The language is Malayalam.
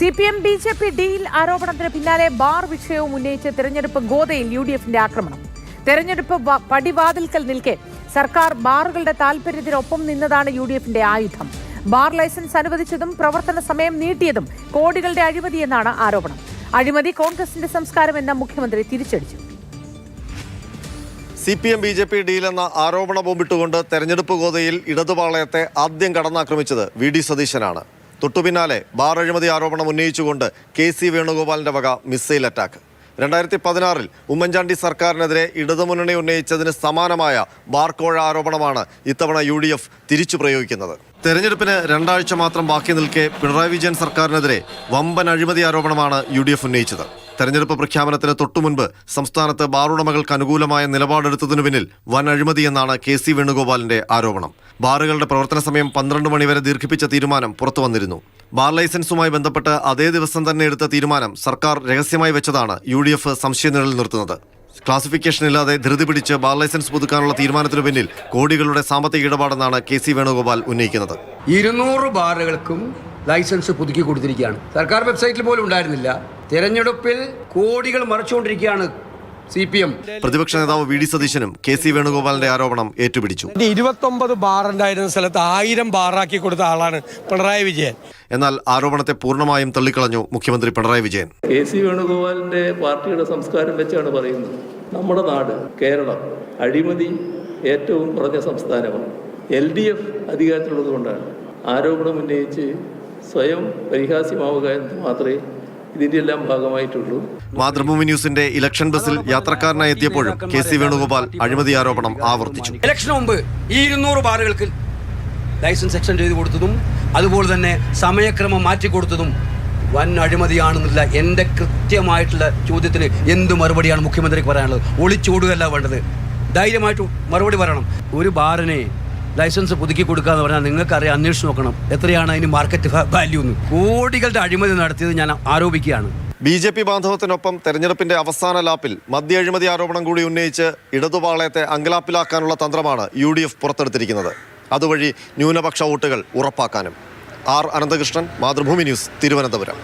CPM BJP ഡീൽ ആരോപണത്തിന് പിന്നാലെ ബാർ വിഷയവും ഉന്നയിച്ച് തെരഞ്ഞെടുപ്പ് ഗോദയിൽ UDFന്റെ ആക്രമണം. തെരഞ്ഞെടുപ്പ് പടിവാതിൽക്കൽ നിൽക്കെ സർക്കാർ ബാറുകളുടെ താൽപര്യത്തിനൊപ്പം നിന്നതാണ് UDFന്റെ ആയുധം. ബാർ ലൈസൻസ് അനുവദിച്ചതും പ്രവർത്തന സമയം നീട്ടിയതും കോടികളുടെ അഴിമതിയെന്നാണ് ആരോപണം. അഴിമതി കോൺഗ്രസിന്റെ സംസ്കാരമെന്ന മുഖ്യമന്ത്രി തിരിച്ചടിച്ചു. CPM BJP ഡീൽ എന്ന ആരോപണ ബോംബിട്ടുകൊണ്ട് തെരഞ്ഞെടുപ്പ് ഗോദയിൽ ഇടതുപാളയത്തെ ആദ്യം കടന്നാക്രമിച്ചത് VD സതീശനാണ്. തൊട്ടുപിന്നാലെ ബാർ അഴിമതി ആരോപണം ഉന്നയിച്ചുകൊണ്ട് KC വേണുഗോപാലിന്റെ വക മിസൈൽ അറ്റാക്ക്. 2016 ഉമ്മൻചാണ്ടി സർക്കാരിനെതിരെ ഇടതുമുന്നണി ഉന്നയിച്ചതിന് സമാനമായ ബാർക്കോഴ ആരോപണമാണ് ഇത്തവണ UDF തിരിച്ചു പ്രയോഗിക്കുന്നത്. തെരഞ്ഞെടുപ്പിന് 2 ആഴ്ച മാത്രം ബാക്കി നിൽക്കെ പിണറായി വിജയൻ സർക്കാരിനെതിരെ വമ്പൻ അഴിമതി ആരോപണമാണ് UDF ഉന്നയിച്ചത്. തെരഞ്ഞെടുപ്പ് പ്രഖ്യാപനത്തിന് തൊട്ടുമുൻപ് സംസ്ഥാനത്ത് ബാറുടമകൾക്ക് അനുകൂലമായ നിലപാടെടുത്തതിനു പിന്നിൽ വൻ അഴിമതിയെന്നാണ് KC വേണുഗോപാലിന്റെ ആരോപണം. ബാറുകളുടെ പ്രവർത്തന സമയം 12 മണി വരെ ദീർഘിപ്പിച്ച തീരുമാനം പുറത്തു വന്നിരുന്നു. ബാർ ലൈസൻസുമായി ബന്ധപ്പെട്ട് അതേ ദിവസം തന്നെ എടുത്ത തീരുമാനം സർക്കാർ രഹസ്യമായി വെച്ചതാണ് UDF സംശയനിഴൽ നിർത്തുന്നത്. ക്ലാസിഫിക്കേഷൻ ഇല്ലാതെ ധൃതി പിടിച്ച് ബാർ ലൈസൻസ് പുതുക്കാനുള്ള തീരുമാനത്തിനു പിന്നിൽ കോടികളുടെ സാമ്പത്തിക ഇടപാടെന്നാണ് KC വേണുഗോപാൽ ഉന്നയിക്കുന്നത്. 200 ബാറുകൾക്കും ലൈസൻസ് പുതുക്കി കൊടുത്തിരിക്കുകയാണ്. സർക്കാർ വെബ്സൈറ്റിൽ പോലും ഉണ്ടായിരുന്നില്ല. തെരഞ്ഞെടുപ്പിൽ കോടികൾ മറിച്ചുകൊണ്ടിരിക്കുകയാണ് CPM. പ്രതിപക്ഷ നേതാവ് VD സതീശനും KC വേണുഗോപാലിന്റെ ആരോപണം ഏറ്റുപിടിച്ചു. 29 ബാർ ഉണ്ടായിരുന്ന സ്ഥലത്ത് 1000 ബാറാക്കി കൊടുത്ത ആളാണ് പിണറായി വിജയൻ. എന്നാൽ ആരോപണത്തെ പൂർണ്ണമായും തള്ളിക്കളഞ്ഞു മുഖ്യമന്ത്രി പിണറായി വിജയൻ. KC വേണുഗോപാലിന്റെ പാർട്ടിയുടെ സംസ്കാരം വെച്ചാണ് പറയുന്നത്. നമ്മുടെ നാട് കേരളം അഴിമതി ഏറ്റവും കുറഞ്ഞ സംസ്ഥാനമാണ്. LDF അധികാരത്തിലുള്ളത് കൊണ്ടാണ് ആരോപണം ഉന്നയിച്ച് സ്വയം പരിഹാസ്യമാവുക എന്ന് മാത്രമേ ഇതിന്റെ എല്ലാം ഭാഗമായിട്ടുള്ളൂ. മാതൃഭൂമി ന്യൂസിന്റെ ഇലക്ഷൻ ബസ്സിൽ യാത്രക്കാരനായി എത്തിയപ്പോഴും KC വേണുഗോപാൽ അഴിമതി ആരോപണം ആവർത്തിച്ചു. ഇലക്ഷന് മുമ്പ് 200 ബാറുകൾക്ക് ലൈസൻസ് എക്സ്റ്റൻഡ് ചെയ്ത് കൊടുത്തതും അതുപോലെ തന്നെ സമയക്രമം മാറ്റിക്കൊടുത്തതും വൻ അഴിമതിയാണെന്നില്ല. എൻ്റെ കൃത്യമായിട്ടുള്ള ചോദ്യത്തിന് എന്ത് മറുപടിയാണ് മുഖ്യമന്ത്രിക്ക് പറയാനുള്ളത്? ഒളിച്ചോടുകയല്ല വേണ്ടത്, ധൈര്യമായിട്ട് മറുപടി പറയണം. ഒരു ബാറിനെ ലൈസൻസ് പുതുക്കി കൊടുക്കുക എന്ന് പറഞ്ഞാൽ നിങ്ങൾക്കറിയാം, അന്വേഷിച്ച് നോക്കണം എത്രയാണ് അതിന് മാർക്കറ്റ് വാല്യൂ എന്ന്. കോടികളുടെ അഴിമതി നടത്തിയത് ഞാൻ ആരോപിക്കുകയാണ്. BJP ബാന്ധവത്തിനൊപ്പം തെരഞ്ഞെടുപ്പിന്റെ അവസാന ലാപ്പിൽ മദ്യ അഴിമതി ആരോപണം കൂടി ഉന്നയിച്ച് ഇടതുപാളയത്തെ അങ്കലാപ്പിലാക്കാനുള്ള തന്ത്രമാണ് UDF പുറത്തെടുത്തിരിക്കുന്നത്. അതുവഴി ന്യൂനപക്ഷ വോട്ടുകൾ ഉറപ്പാക്കാനും. R. അനന്തകൃഷ്ണൻ, മാതൃഭൂമി ന്യൂസ്, തിരുവനന്തപുരം.